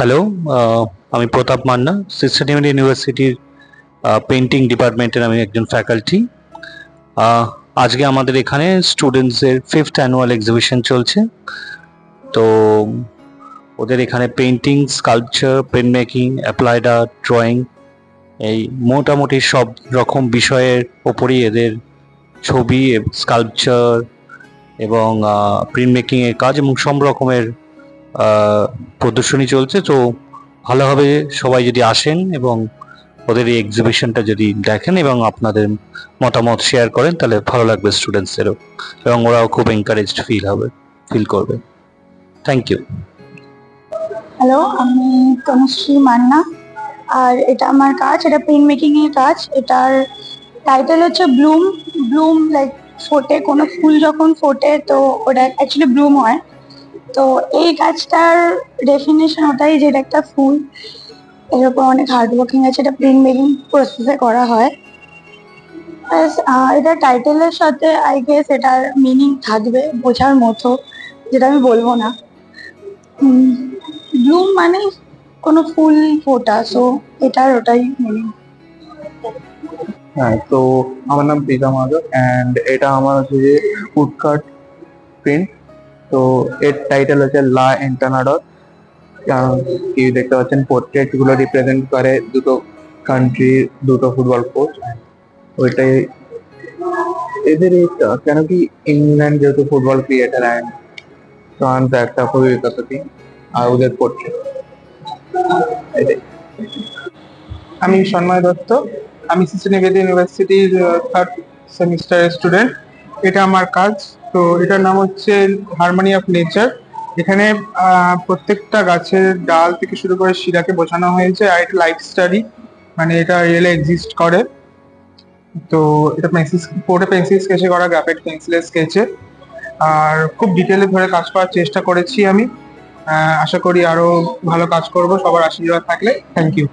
Hello, আমি প্রতাপ Manna, system ইউনিভার্সিটির painting ডিপার্টমেন্টের আমি একজন ফ্যাকাল্টি। আজকে আমাদের এখানে স্টুডেন্টসদের 5th অ্যানুয়াল এক্সিবিশন চলছে। তো ওদের এখানে painting, sculpture, pen making, applied art, drawing, এই মোটামুটি সব রকম বিষয়ের ওপরই এদের ছবি, স্কাল্পচার এবং প্রিন্ট মেকিংয়ের কাজ এবং সব রকমের প্রদর্শনী চলছে। তো ভালো হবে সবাই যদি আসেন এবং ওদের এই এক্সিবিশনটা যদি দেখেন এবং আপনাদের মতামত শেয়ার করেন, তাহলে ভালো লাগবে স্টুডেন্টসদেরও, এবং ওরাও খুব এনকারেজড ফিল করবে। Thank you. হ্যালো, আমি তনুশ্রী মান্না। আর এটা আমার কাজ, এটা পেন মেকিং এর কাজ। এটার টাইটেল হচ্ছে ব্লুম। ব্লুম লাইক ফোটে, কোনো ফুল যখন ফোটে তো ওটা অ্যাকচুয়ালি ব্লুম হয়। তো এই কাজটার ডেফিনেশন ওটাই যে এটা একটা ফুল। এরকম অনেক হার্ড ওয়ার্কিং আছে, এটা প্রিন্ট মেকিং প্রসেসে করা হয়। এটা টাইটেলের সাথে আই গেস এটার মিনিং থাকবে বোঝার মতো, যেটা আমি বলবো না। ব্লুম মানে কোনো ফুল ফোটা, সো এটার ওটাই মিনিং। হ্যাঁ, তো আমার নাম প্রীতম মাধব অ্যান্ড এটা আমার হচ্ছে যে উডকাট প্রিন্ট। তো এর টাইটেল হচ্ছে লা এন্টানাডর। কি দেখতে পাচ্ছেন, পোর্ট্রেট গুলো রিপ্রেজেন্ট করে দুটো কান্ট্রি, দুটো ফুটবল কোচ। ওইটাই এদের কেন কি ইংল্যান্ড যেহেতু ফুটবল ক্রিয়েটার অ্যান্ড ফ্রান্স একটা খুবই বিখ্যাত টিম, আর ওদের পোর্ট্রেট এটাই। আমি সন্ময় দত্ত, আমি সিস্টেম ইউনিভার্সিটির থার্ড সেমিস্টারের স্টুডেন্ট। এটা আমার কাজ। তো এটার নাম হচ্ছে হারমোনি অফ নেচার। এখানে প্রত্যেকটা গাছের ডাল থেকে শুরু করে শিরাকে বোঝানো হয়েছে, আর এটা লাইফ স্টাডি, মানে এটা রিয়েলে এক্সিস্ট করে। তো এটা পেন্সিল স্কেচে করা, গ্রাফাইট পেন্সিলের স্কেচে। আর খুব ডিটেলে ধরে কাজ করার চেষ্টা করেছি আমি। আশা করি আরো ভালো কাজ করব, সবার আশীর্বাদ থাকলে। Thank you.